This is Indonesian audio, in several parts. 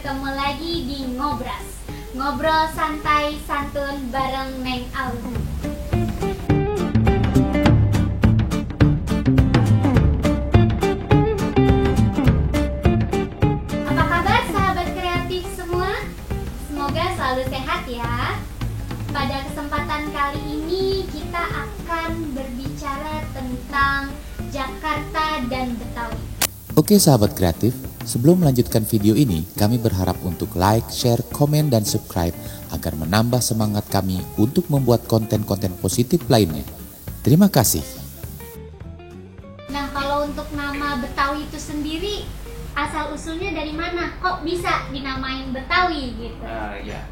ketemu lagi di Ngobras, ngobrol santai santun bareng Neng Alu. Apa kabar sahabat kreatif semua? Semoga selalu sehat ya. Pada kesempatan kali ini kita akan berbicara tentang Jakarta dan Betawi. Oke sahabat kreatif, sebelum melanjutkan video ini, kami berharap untuk like, share, komen, dan subscribe agar menambah semangat kami untuk membuat konten-konten positif lainnya. Terima kasih. Nah, kalau untuk nama Betawi itu sendiri, asal-usulnya dari mana? Kok bisa dinamain Betawi gitu? Ya,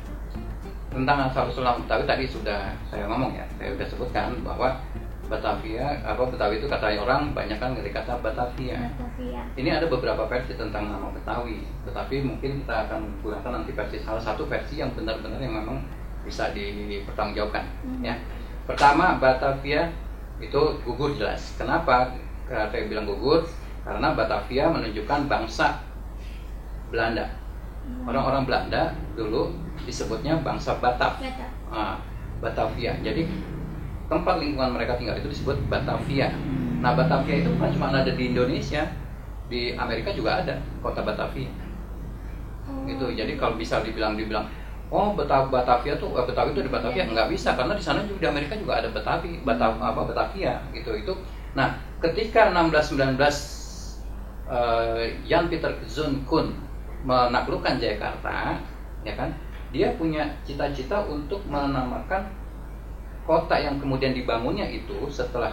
tentang asal-usul nama Betawi tadi sudah saya ngomong ya, saya sudah sebutkan bahwa Batavia, Betawi itu kata orang banyak kan dari kata Batavia. Batavia. Ini ada beberapa versi tentang nama Betawi, tetapi mungkin kita akan gunakan nanti salah satu versi yang benar-benar yang memang bisa dipertanggungjawabkan. Ya, pertama Batavia itu gugur jelas. Kenapa saya bilang gugur? Karena Batavia menunjukkan bangsa Belanda. Orang-orang Belanda dulu disebutnya bangsa Batav. Batavia. Jadi tempat lingkungan mereka tinggal itu disebut Batavia. Nah, Batavia itu bukan cuma ada di Indonesia, di Amerika juga ada kota Batavia. Gitu. Jadi kalau bisa dibilang oh Batavia tuh Betawi itu di Batavia, nggak bisa karena di sana juga di Amerika juga ada Batavia gitu itu. Nah, ketika 1619 Jan Pieter Zoon Koen menaklukkan Jakarta, ya kan? Dia punya cita-cita untuk menamakan kota yang kemudian dibangunnya itu setelah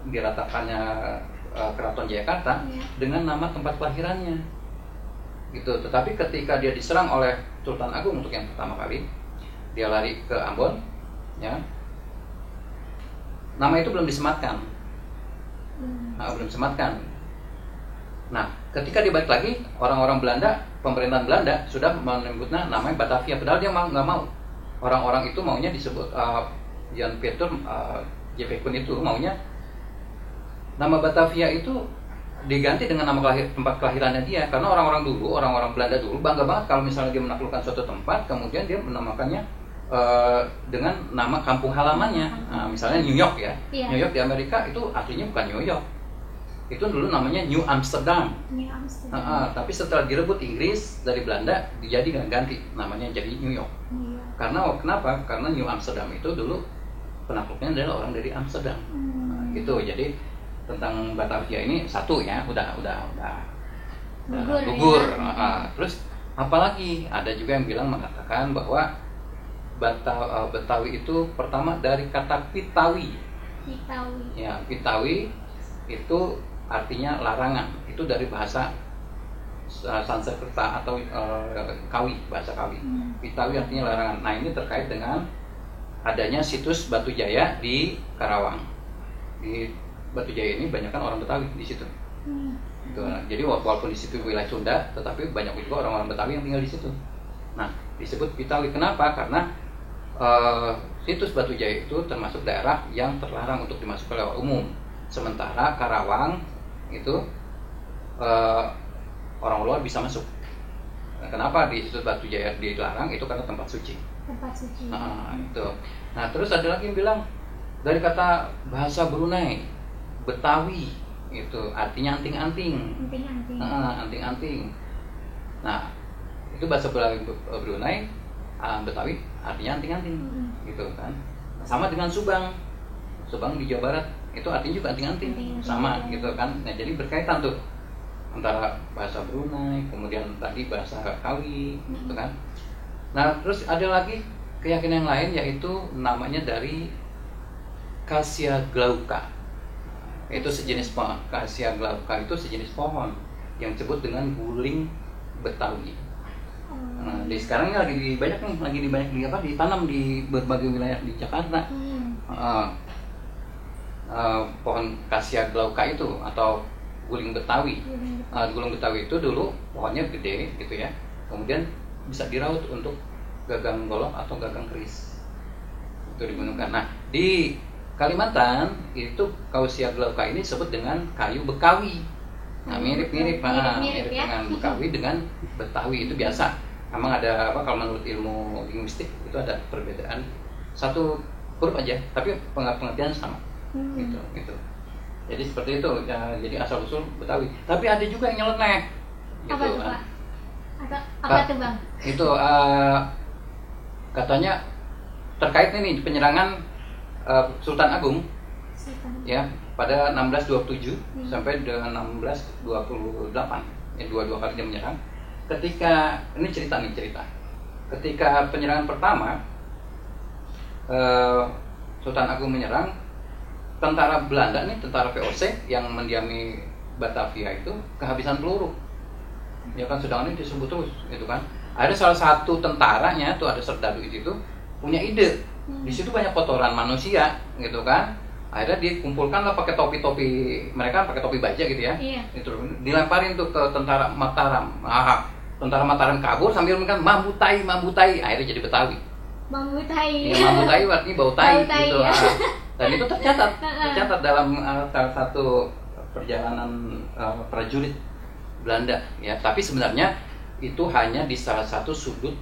diratakannya Keraton Jayakarta dengan nama tempat kelahirannya gitu. Tetapi ketika dia diserang oleh Sultan Agung untuk yang pertama kali, dia lari ke Ambon, ya, nama itu belum disematkan. Nah, ketika dia balik lagi, orang-orang Belanda, pemerintahan Belanda sudah menyebutnya namanya Batavia, padahal dia nggak mau. Orang-orang itu maunya disebut Jan Pieter J.P. Koen itu maunya nama Batavia itu diganti dengan nama tempat kelahirannya dia, karena orang-orang Belanda dulu bangga banget kalau misalnya dia menaklukkan suatu tempat kemudian dia menamakannya dengan nama kampung halamannya. Misalnya New York ya. New York di Amerika itu aslinya bukan New York, itu dulu namanya New Amsterdam. Tapi setelah direbut Inggris dari Belanda dijadikan ganti namanya jadi New York. Kenapa? Karena New Amsterdam itu dulu penakluknya adalah orang dari Amsterdam. Gitu. Jadi tentang Batavia ini satu ya, udah gugur. Terus apalagi ada juga yang mengatakan bahwa Betawi itu pertama dari kata Pitawi. Ya, Pitawi itu artinya larangan. Itu dari bahasa Sanskerta atau Kawi, bahasa Kawi. Pitawi artinya larangan. Nah, ini terkait dengan adanya situs Batu Jaya di Karawang. Di Batu Jaya ini banyak kan orang Betawi di situ. Gitu. Jadi walaupun di situ wilayah Sunda, tetapi banyak juga orang-orang Betawi yang tinggal di situ. Nah, disebut Pitawi. Kenapa? Karena situs Batu Jaya itu termasuk daerah yang terlarang untuk dimasuki oleh umum. Sementara Karawang itu orang luar bisa masuk. Kenapa di situs Batu Jaya dilarang? Itu karena tempat suci. Itu. Nah, terus ada lagi yang bilang dari kata bahasa Brunei, Betawi itu artinya anting-anting. Anting-anting. Nah, itu bahasa Brunei, Betawi artinya anting-anting. Gitu kan. Sama dengan Subang. Subang di Jawa Barat itu artinya juga anting-anting. Sama gitu kan. Nah, jadi berkaitan tuh antara bahasa Brunei, kemudian tadi bahasa Kawi, gitu kan. Nah, terus ada lagi keyakinan yang lain yaitu namanya dari Cassia glauca. Itu sejenis pohon. Cassia glauca itu sejenis pohon yang disebut dengan guling Betawi. Nah, di sekarang ini lagi banyak ditanam di berbagai wilayah di Jakarta. Pohon Cassia glauca itu atau guling Betawi. Guling Betawi itu dulu pohonnya gede gitu ya. Kemudian bisa diraut untuk gagang golok atau gagang keris. Itu digunakan. Nah, di Kalimantan itu Cassia glauca ini disebut dengan kayu Bekawi. Nah, mirip-mirip ya? dengan Betawi dengan Betawi itu biasa. Emang ada apa, kalau menurut ilmu linguistik itu ada perbedaan satu huruf aja, tapi pengertian sama. Gitu. Jadi seperti itu ya, jadi asal usul Betawi. Tapi ada juga yang nyeleneh. Gitu, apa tuh, Pak? Apa tuh, Bang? Itu katanya terkait ini penyerangan Sultan Agung ya pada 1627 sampai dengan 1628, ya, dua kali dia menyerang. Ketika ini cerita ketika penyerangan pertama Sultan Agung menyerang, tentara Belanda nih, tentara VOC yang mendiami Batavia itu kehabisan peluru, ya kan, sedangkan ini disebut terus gitu kan. Ada salah satu tentaranya tuh, ada serdadu itu punya ide, di situ banyak kotoran manusia gitu kan. Akhirnya dikumpulkan lah pakai topi-topi, mereka pakai topi baja gitu ya. Iya. Itu dilemparin tuh ke tentara Mataram. Tentara Mataram kabur sambil mengatakan mambu tai, akhirnya jadi Betawi. Mambu tai. Ya, mambu tai artinya bau tai gitu. Ya. Dan itu tercatat dalam salah satu perjalanan prajurit Belanda ya. Tapi sebenarnya itu hanya di salah satu sudut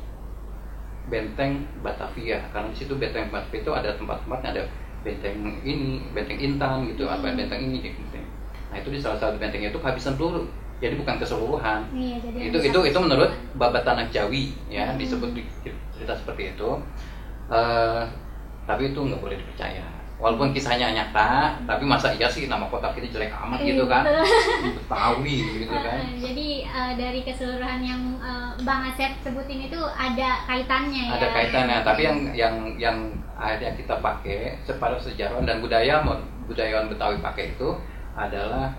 benteng Batavia, karena di situ benteng Batavia itu ada tempat-tempatnya, ada benteng ini, benteng Intan gitu, apa benteng ini gitu. Nah itu di salah satu bentengnya itu kehabisan peluru, jadi bukan keseluruhan. Iya, jadi itu menurut Babat Tanah Jawi ya, disebut di cerita seperti itu. Tapi itu nggak boleh dipercaya. Walaupun kisahnya nyata, tapi masa iya sih nama kota kita jelek amat gitu kan? Betawi gitu kan? Jadi dari keseluruhan yang Bang Asep sebutin itu ada kaitannya ya? Ada kaitannya, tapi yang akhirnya kita pakai para sejarawan dan budayawan Betawi pakai itu adalah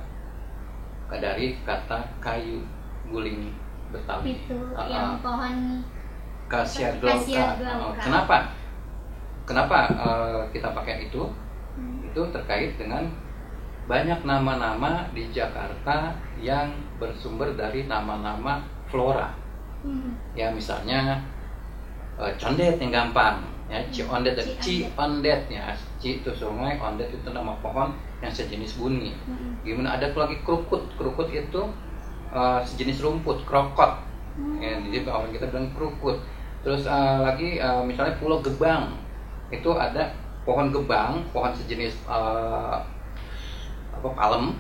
dari kata kayu guling Betawi. Itu yang pohon Cassia glauca. Kenapa kita pakai itu? Itu terkait dengan banyak nama-nama di Jakarta yang bersumber dari nama-nama flora. Ya misalnya condet yang gampang, ya Ciondet, Ciondet ya, Ci itu sungai, Ondet itu nama pohon yang sejenis buni. Gimana ada lagi krukut itu sejenis rumput, krokot. Ya, jadi kawan kita bilang krukut. Terus lagi misalnya Pulau Gebang. Itu ada pohon gebang, pohon sejenis palem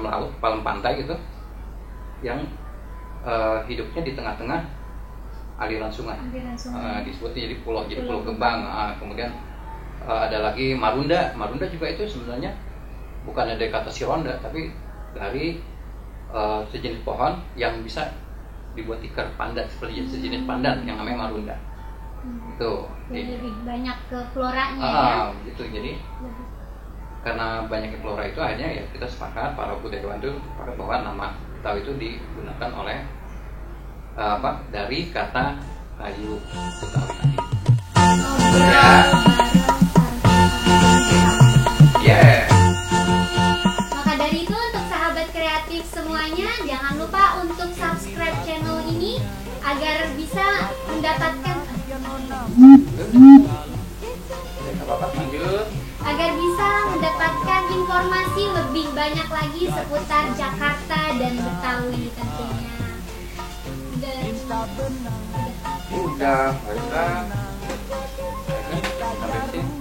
laut, palem pantai gitu, yang hidupnya di tengah-tengah aliran sungai. Disebutnya jadi pulau Gebang. Kemudian ada lagi Marunda juga itu sebenarnya bukan dari kata Sironda, tapi dari sejenis pohon yang bisa dibuat tikar pandan, seperti sejenis pandan yang namanya Marunda. Itu jadi lebih banyak ke floranya ya. Gitu. Jadi karena banyaknya flora itu, akhirnya ya kita sepakat, para budayawan itu sepakat bahwa nama Betawi itu digunakan oleh dari kata kayu Betawi tadi. Maka dari itu, untuk sahabat kreatif semuanya, jangan lupa untuk subscribe channel ini agar bisa mendapatkan informasi lebih banyak lagi seputar Jakarta dan Betawi tentunya. Udah, baiklah. Sampai sini.